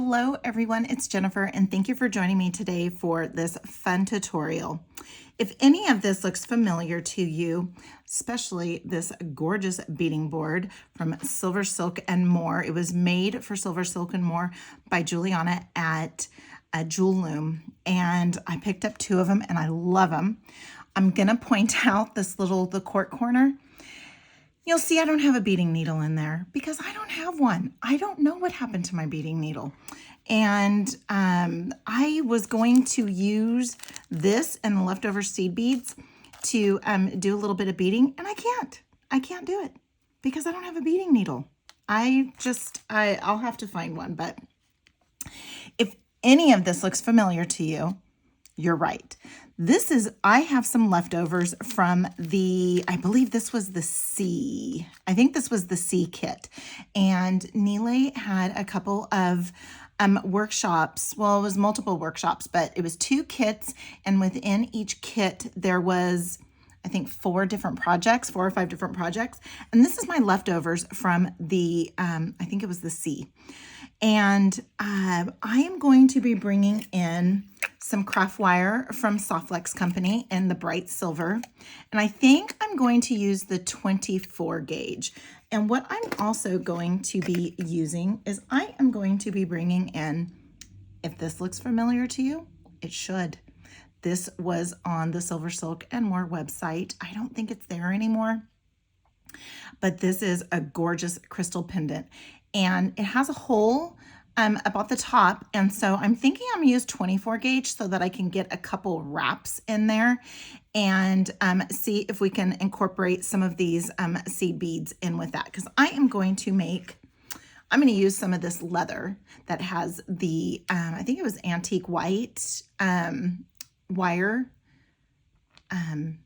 Hello everyone, it's Jennifer and thank you for joining me today for this fun tutorial. If any of this looks familiar to you, especially this gorgeous beading board from SilverSilk and More, it was made for SilverSilk and More by Juliana at Jewel Loom, and I picked up two of them and I love them. I'm gonna point out the cork corner. You'll see I don't have a beading needle in there because I don't have one. I don't know what happened to my beading needle. And I was going to use this and the leftover seed beads to do a little bit of beading, and I can't. I can't do it because I don't have a beading needle. I'll have to find one. But if any of this looks familiar to you, you're right. I have some leftovers from I believe this was the C. I think this was the C kit. And Nile had a couple of workshops. Well, it was multiple workshops, but it was 2 kits. And within each kit, there was, I think, 4 or 5 different projects. And this is my leftovers from I think it was the C. And I am going to be bringing in some craftwire from Softflex Company in the bright silver. And I think I'm going to use the 24 gauge. And what I'm also going to be using is I am going to be bringing in, if this looks familiar to you, it should. This was on the SilverSilk and More website. I don't think it's there anymore, but this is a gorgeous crystal pendant. And it has a hole about the top. And so I'm thinking I'm gonna use 24 gauge so that I can get a couple wraps in there and see if we can incorporate some of these seed beads in with that. Because I'm going to use some of this leather that has the, I think it was antique white wire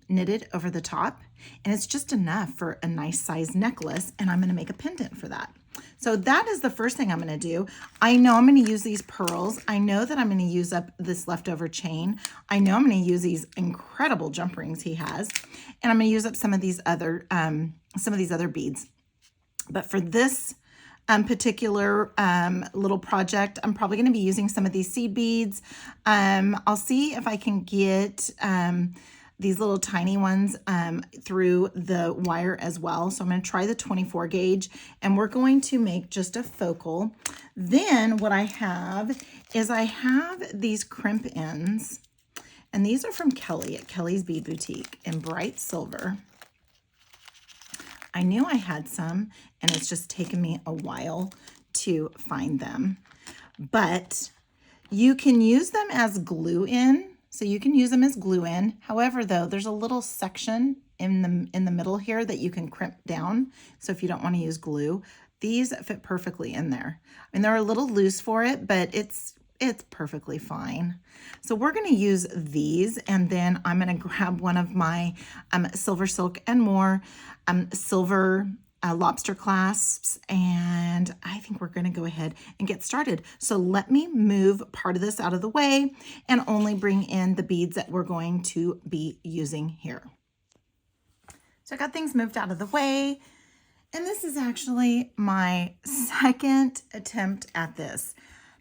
knitted over the top. And it's just enough for a nice size necklace. And I'm gonna make a pendant for that. So that is the first thing I'm going to do. I know I'm going to use these pearls. I know that I'm going to use up this leftover chain. I know I'm going to use these incredible jump rings he has, and I'm going to use up some of these other beads. But for this particular little project, I'm probably going to be using some of these seed beads. I'll see if I can get these little tiny ones through the wire as well. So I'm going to try the 24 gauge, and we're going to make just a focal. Then what I have is these crimp ends, and these are from Kelly at Kelly's Bead Boutique in bright silver. I knew I had some, and it's just taken me a while to find them, but you can use them as glue in. So you can use them as glue in. However, though, there's a little section in the middle here that you can crimp down. So if you don't want to use glue, these fit perfectly in there. I mean, they're a little loose for it, but it's perfectly fine. So we're going to use these, and then I'm going to grab one of my SilverSilk and More silver lobster clasps, and I think we're going to go ahead and get started. So let me move part of this out of the way and only bring in the beads that we're going to be using here. So I got things moved out of the way, and this is actually my second attempt at this.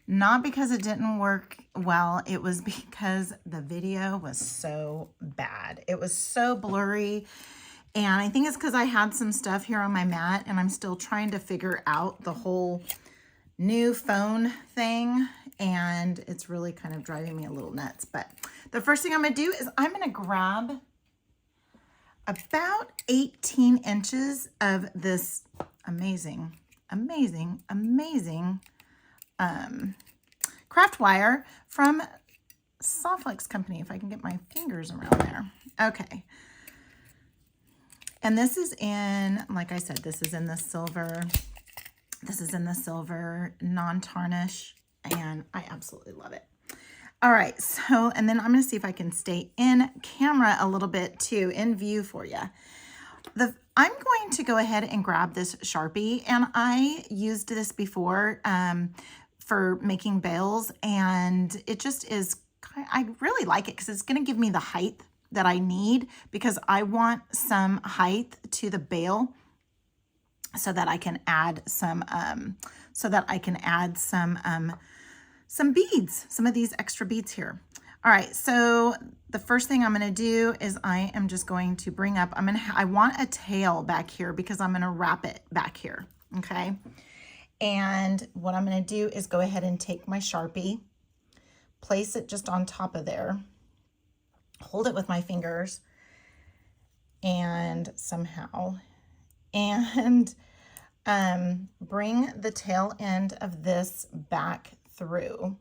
Not because it didn't work well, it was because the video was so bad. It was so blurry. And I think it's because I had some stuff here on my mat, and I'm still trying to figure out the whole new phone thing, and it's really kind of driving me a little nuts. But the first thing I'm going to do is I'm going to grab about 18 inches of this amazing craftwire from Softflex Company, if I can get my fingers around there. Okay. And this is in, like I said, this is in the silver. This is in the silver non-tarnish, and I absolutely love it. All right, so, and then I'm going to see if I can stay in camera a little bit too, in view for you. I'm going to go ahead and grab this Sharpie, and I used this before for making bails, and it just is, I really like it because it's going to give me the height that I need, because I want some height to the bail so that I can add some some beads, some of these extra beads here. All right, so the first thing I'm gonna do is I am just going to bring up, I want a tail back here because I'm gonna wrap it back here, okay? And what I'm gonna do is go ahead and take my Sharpie, place it just on top of there, hold it with my fingers, and somehow, and bring the tail end of this back through.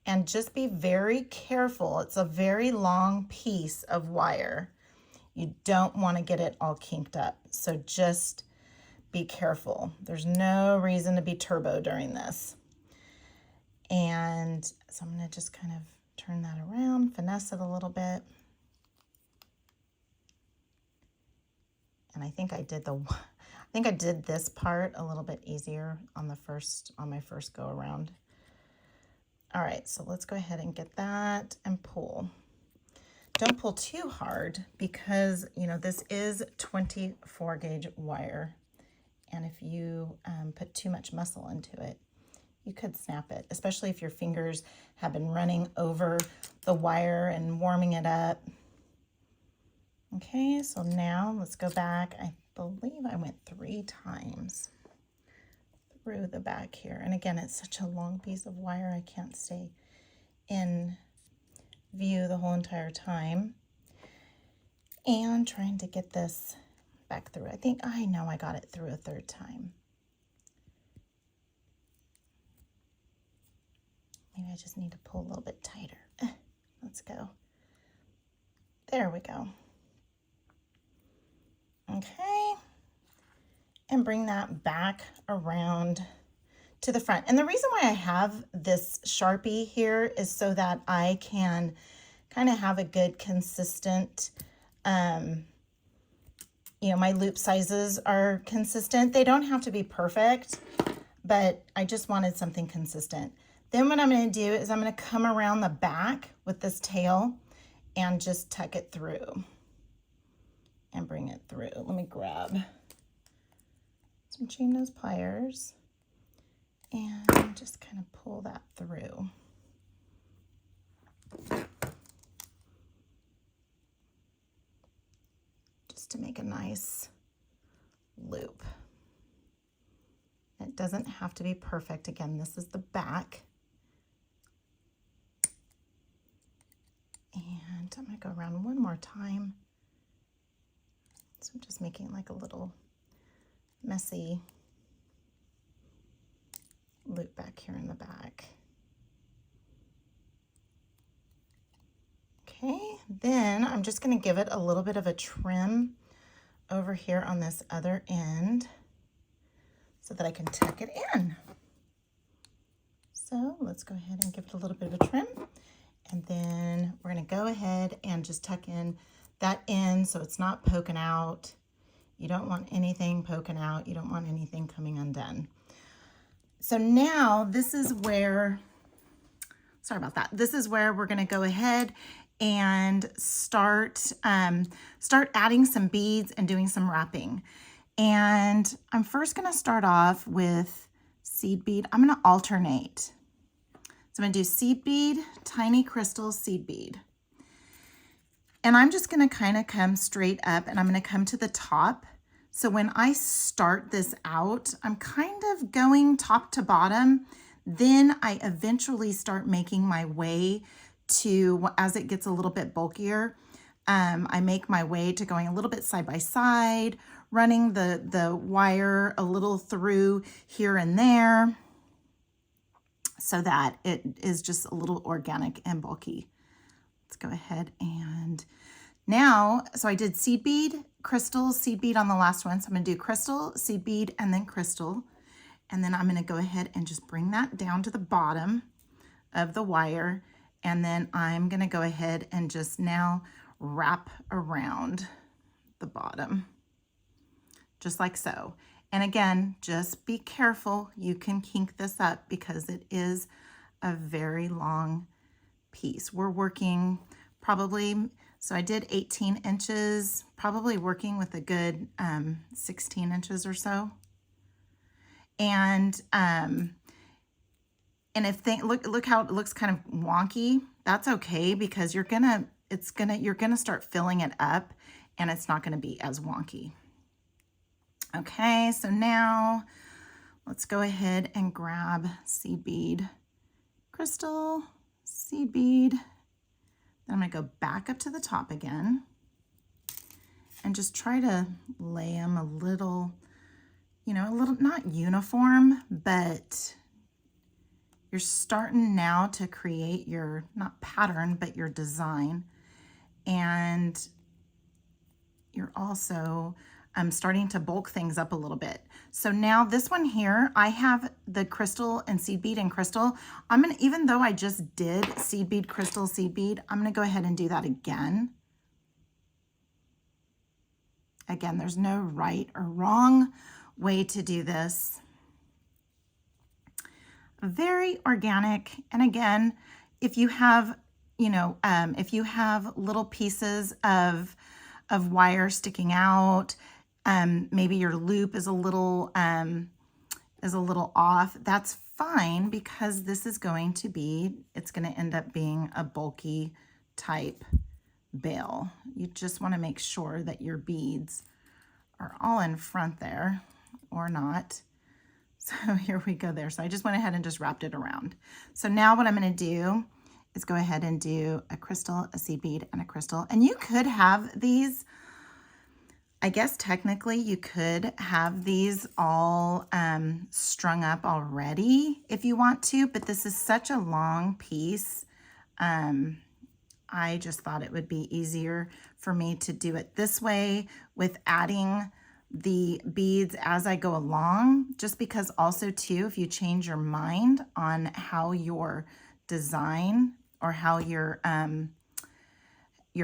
And just be very careful. It's a very long piece of wire. You don't want to get it all kinked up. So just be careful. There's no reason to be turbo during this. And so I'm going to just kind of turn that around, finesse it a little bit. And I think I did this part a little bit easier on my first go around. All right, so let's go ahead and get that and pull. Don't pull too hard because, you know, this is 24 gauge wire. And if you put too much muscle into it, you could snap it, especially if your fingers have been running over the wire and warming it up. Okay, so now let's go back. I believe I went 3 times through the back here. And again, it's such a long piece of wire, I can't stay in view the whole entire time. And trying to get this back through. I know I got it through a 3rd time. Maybe I just need to pull a little bit tighter. Let's go. There we go. Okay. And bring that back around to the front. And the reason why I have this Sharpie here is so that I can kind of have a good consistent, you know, my loop sizes are consistent. They don't have to be perfect, but I just wanted something consistent. Then what I'm going to do is I'm going to come around the back with this tail and just tuck it through and bring it through. Let me grab some chain nose pliers and just kind of pull that through. Just to make a nice loop. It doesn't have to be perfect. Again, this is the back. And I'm going to go around one more time. So I'm just making like a little messy loop back here in the back. Okay, then I'm just going to give it a little bit of a trim over here on this other end so that I can tuck it in. So let's go ahead and give it a little bit of a trim. And then we're going to go ahead and just tuck in that end so it's not poking out. You don't want anything poking out. You don't want anything coming undone. So now this is where, sorry about that. This is where we're going to go ahead and start adding some beads and doing some wrapping. And I'm first going to start off with seed bead. I'm going to alternate. So I'm going to do seed bead, tiny crystal, seed bead. And I'm just going to kind of come straight up and I'm going to come to the top. So when I start this out, I'm kind of going top to bottom. Then I eventually start making my way to, as it gets a little bit bulkier, I make my way to going a little bit side by side, running the wire a little through here and there so that it is just a little organic and bulky. Let's go ahead and now, so I did seed bead, crystal, seed bead on the last one. So I'm going to do crystal, seed bead, and then crystal. And then I'm going to go ahead and just bring that down to the bottom of the wire. And then I'm going to go ahead and just now wrap around the bottom, just like so. And again, just be careful. You can kink this up because it is a very long piece. We're working probably, so I did 18 inches, probably working with a good 16 inches or so. And And if look how it looks kind of wonky, that's okay, because you're gonna start filling it up and it's not gonna be as wonky. Okay, so now let's go ahead and grab seed bead, crystal, seed bead. Then I'm gonna go back up to the top again and just try to lay them a little, not uniform, but you're starting now to create your, not pattern, but your design. And you're also starting to bulk things up a little bit. So now this one here, I have the crystal and seed bead and crystal. I'm gonna, even though I just did seed bead, crystal, seed bead, I'm gonna go ahead and do that again. Again, there's no right or wrong way to do this. Very organic. And again, if you have, if you have little pieces of wire sticking out, maybe your loop is a little off, that's fine, because this is going to be, it's going to end up being a bulky type bail. You just want to make sure that your beads are all in front there, or not. So here we go there. So I just went ahead and just wrapped it around. So now what I'm going to do is go ahead and do a crystal, a seed bead, and a crystal. And you could have these, I guess technically you could have these all strung up already if you want to, but this is such a long piece. I just thought it would be easier for me to do it this way with adding the beads as I go along, just because also too, if you change your mind on how your design or how your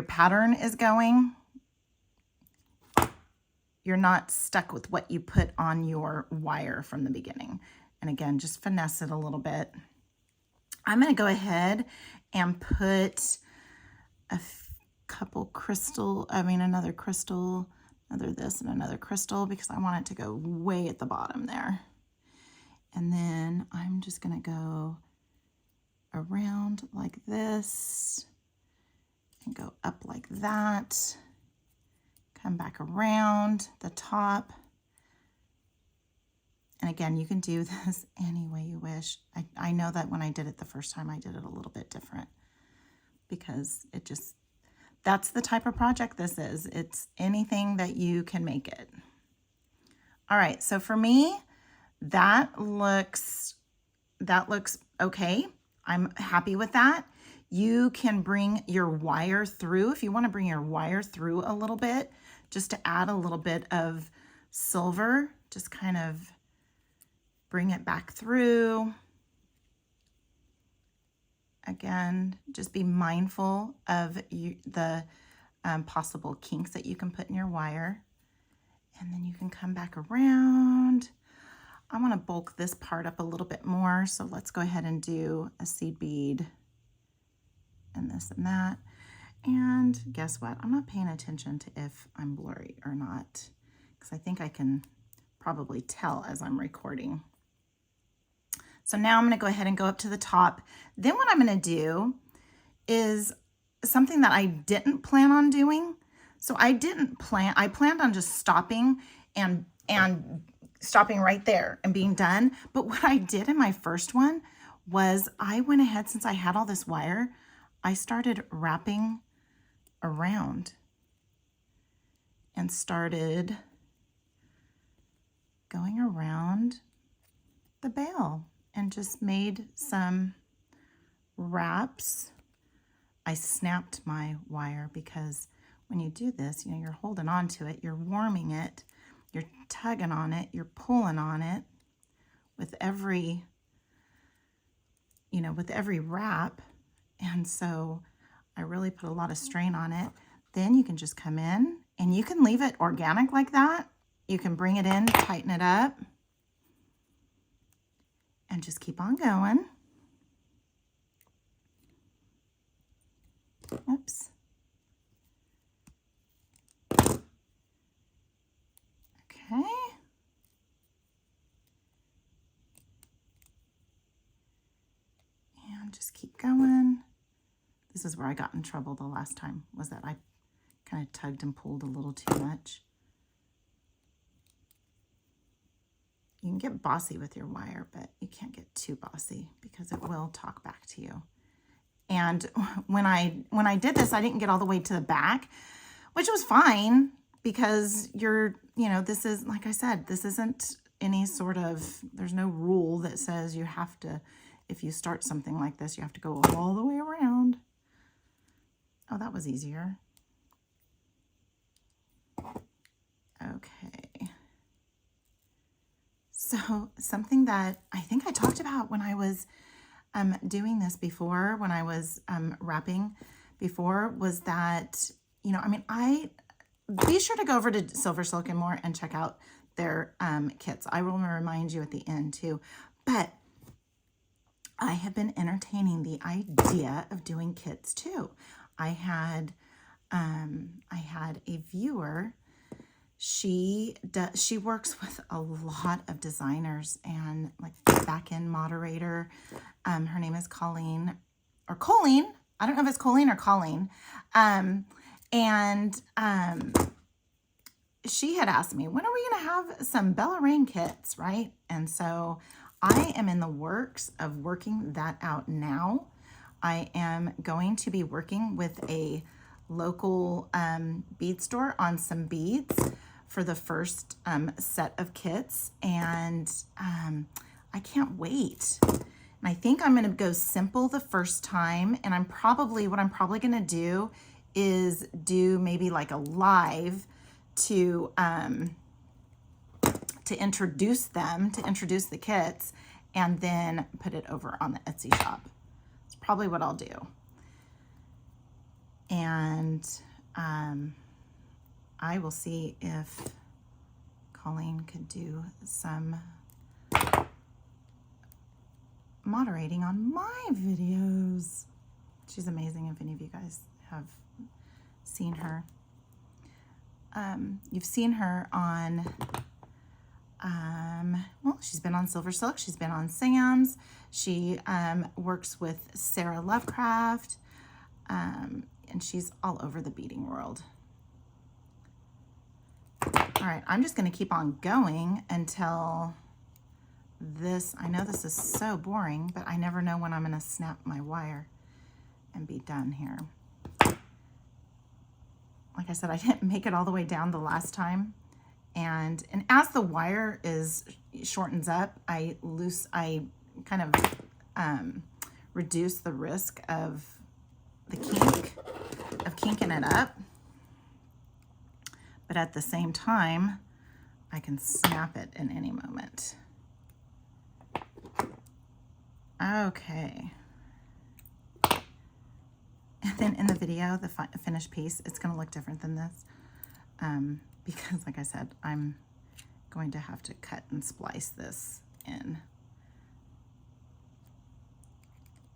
pattern is going, you're not stuck with what you put on your wire from the beginning. And again, just finesse it a little bit. I'm going to go ahead and put another crystal, another this and another crystal, because I want it to go way at the bottom there. And then I'm just going to go around like this and go up like that. Come back around the top. And again, you can do this any way you wish. I know that when I did it the first time, I did it a little bit different, because it just, that's the type of project this is. It's anything that you can make it. All right, so for me, that looks okay. I'm happy with that. You can bring your wire through, if you want to bring your wire through a little bit, just to add a little bit of silver, just kind of bring it back through. Again, just be mindful of the possible kinks that you can put in your wire. And then you can come back around. I want to bulk this part up a little bit more, so let's go ahead and do a seed bead and this and that. And guess what? I'm not paying attention to if I'm blurry or not, because I think I can probably tell as I'm recording. So now I'm going to go ahead and go up to the top. Then what I'm going to do is something that I didn't plan on doing. So I planned on just stopping and stopping right there and being done. But what I did in my first one was I went ahead, since I had all this wire, I started wrapping around and started going around the bail and just made some wraps. I snapped my wire, because when you do this, you're holding on to it, you're warming it, you're tugging on it, you're pulling on it with every wrap. And so I really put a lot of strain on it. Then you can just come in and you can leave it organic like that. You can bring it in, tighten it up, and just keep on going. Oops. Okay. just keep going. This is where I got in trouble the last time, was that I kind of tugged and pulled a little too much. You can get bossy with your wire, but you can't get too bossy because it will talk back to you. And when I did this, I didn't get all the way to the back, which was fine because this is, like I said, this isn't any sort of, there's no rule that says you have to, if you start something like this, you have to go all the way around. Oh, that was easier. Okay. So something that I think I talked about when I was doing this before, when I was wrapping before, was that, be sure to go over to SilverSilk and more and check out their kits. I will remind you at the end too. But I have been entertaining the idea of doing kits too. I had a viewer. She works with a lot of designers and like back-end moderator. Her name is Colleen, or Colleen. I don't know if it's Colleen or Colleen. She had asked me, when are we going to have some Bella Rain kits, right? And so I am in the works of working that out now. I am going to be working with a local bead store on some beads for the first set of kits, and I can't wait. And I think I'm going to go simple the first time, and what I'm probably going to do is do maybe like a live to introduce the kits, and then put it over on the Etsy shop. It's probably what I'll do. And I will see if Colleen could do some moderating on my videos. She's amazing if any of you guys have seen her. You've seen her on, she's been on SilverSilk, she's been on Sam's, she works with Sarah Lovecraft, and she's all over the beading world. All right, I'm just going to keep on going until this, I know this is so boring, but I never know when I'm going to snap my wire and be done here. Like I said, I didn't make it all the way down the last time. And as the wire shortens up, I kind of reduce the risk of kinking it up. But at the same time, I can snap it in any moment. Okay. And then in the video, the finished piece, it's going to look different than this. Because like I said, I'm going to have to cut and splice this in.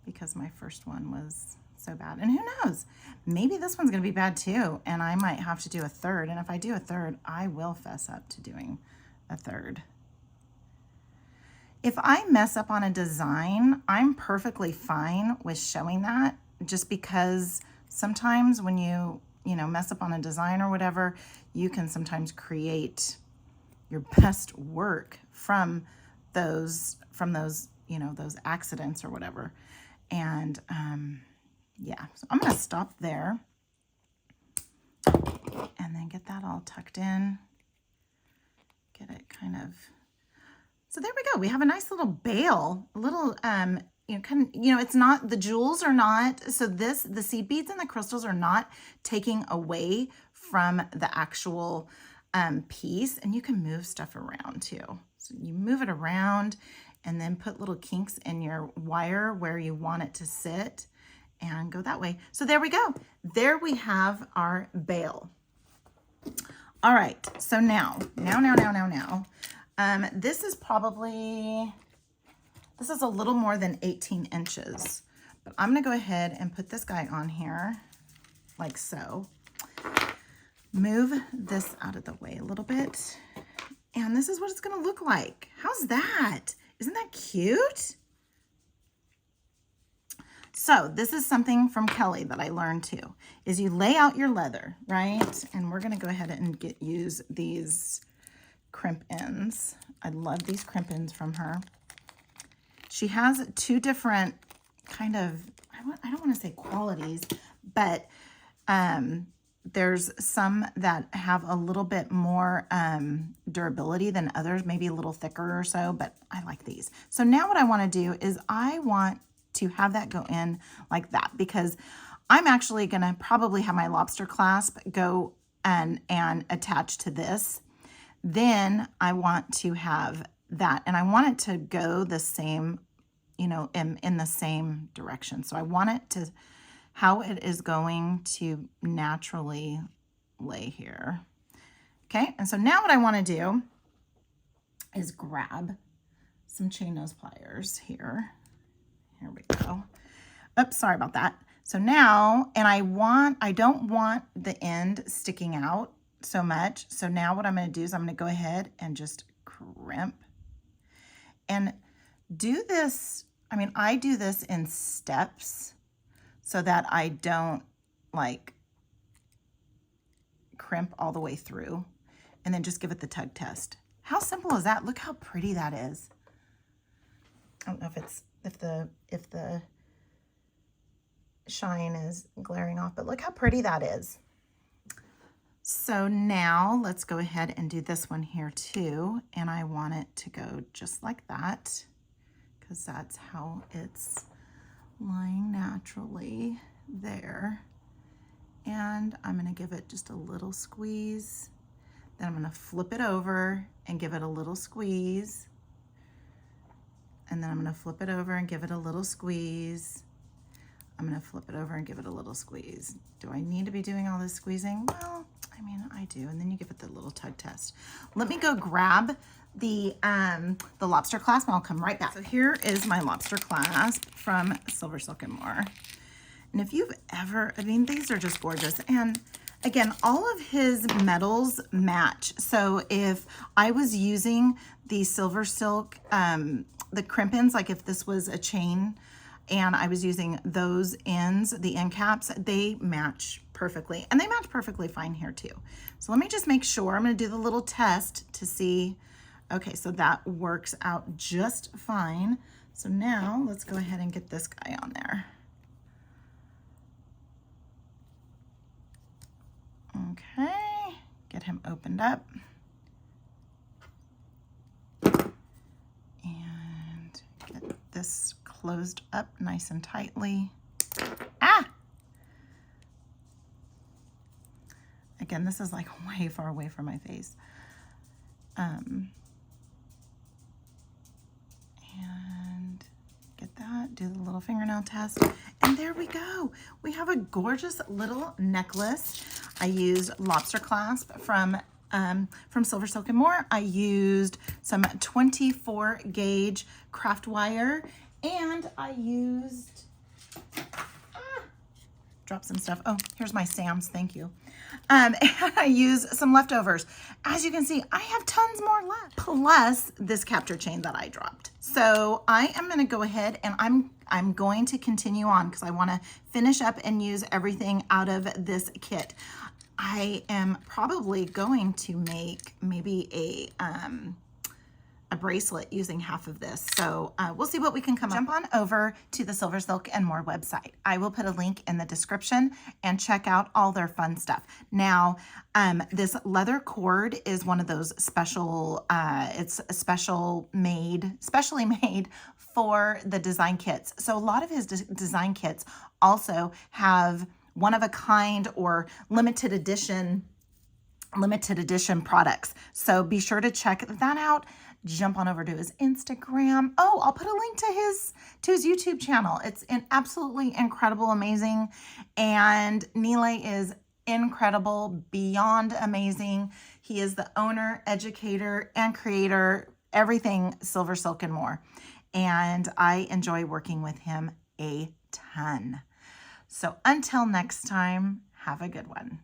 Because my first one was so bad. And who knows? Maybe this one's going to be bad too. And I might have to do a third. And if I do a third, I will fess up to doing a third. If I mess up on a design, I'm perfectly fine with showing that, just because sometimes when you mess up on a design or whatever, you can sometimes create your best work from those those accidents or whatever. And yeah, so I'm going to stop there and then get that all tucked in, get it kind of, so there we go. We have a nice little bail, a little, it's not, the jewels are not, so the seed beads and the crystals are not taking away from the actual piece, and you can move stuff around too. So you move it around and then put little kinks in your wire where you want it to sit and go that way. So there we go. There we have our bail. All right, so now, this is a little more than 18 inches, but I'm gonna go ahead and put this guy on here like so. Move this out of the way a little bit. And this is what it's gonna look like. How's that? Isn't that cute? So this is something from Kelly that I learned too, is you lay out your leather, right? And we're gonna go ahead and use these crimp ends. I love these crimp ends from her. She has two different kind of, I don't want to say qualities, but there's some that have a little bit more durability than others, maybe a little thicker or so, but I like these. So now what I want to do is I want to have that go in like that, because I'm actually going to probably have my lobster clasp go and attach to this. Then I want to have that, and I want it to go the same, you know, in the same direction. So I want it to, how it is going to naturally lay here. Okay, and so now what I want to do is grab some chain nose pliers here. Here we go. Oops, sorry about that. So now, and I don't want the end sticking out so much. So now what I'm going to do is I'm going to go ahead and just crimp and do this. I mean, I do this in steps so that I don't like crimp all the way through, and then just give it the tug test. How simple is that? Look how pretty that is. I don't know if the shine is glaring off, but look how pretty that is. So now let's go ahead and do this one here too. And I want it to go just like that, because that's how it's lying naturally there. And I'm going to give it just a little squeeze. Then I'm going to flip it over and give it a little squeeze. And then I'm going to flip it over and give it a little squeeze. I'm going to flip it over and give it a little squeeze. Do I need to be doing all this squeezing? Well, I mean, I do. And then you give it the little tug test. Let me go grab the lobster clasp, and I'll come right back. So here is my lobster clasp from SilverSilk and More. And if you've ever, I mean, these are just gorgeous. And again, all of his metals match. So if I was using the SilverSilk, the crimp ends, like if this was a chain and I was using those ends, the end caps, they match perfectly. And they match perfectly fine here too. So let me just make sure. I'm going to do the little test to see. Okay, so that works out just fine. So now let's go ahead and get this guy on there. Okay, get him opened up. And get this closed up nice and tightly. Ah! Again, this is like way far away from my face. And get that, do the little fingernail test, and there we go. We have a gorgeous little necklace. I used lobster clasp from SilverSilk and More. I used some 24 gauge craftwire, and I used, drop some stuff. Oh, here's my Sam's, thank you. And I used some leftovers. As you can see, I have tons more left, plus this capture chain that I dropped. So I am going to go ahead and I'm going to continue on because I want to finish up and use everything out of this kit. I am probably going to make maybe a bracelet using half of this. So we'll see what we can come up. Jump on over to the SilverSilk and More website. I will put a link in the description and check out all their fun stuff. Now, this leather cord is one of those special, it's specially made for the design kits. So a lot of his design kits also have one of a kind or limited edition products. So be sure to check that out. Jump on over to his Instagram. Oh, I'll put a link to his YouTube channel. It's absolutely incredible, amazing. And Nile is incredible, beyond amazing. He is the owner, educator, and creator, everything SilverSilk and More. And I enjoy working with him a ton. So until next time, have a good one.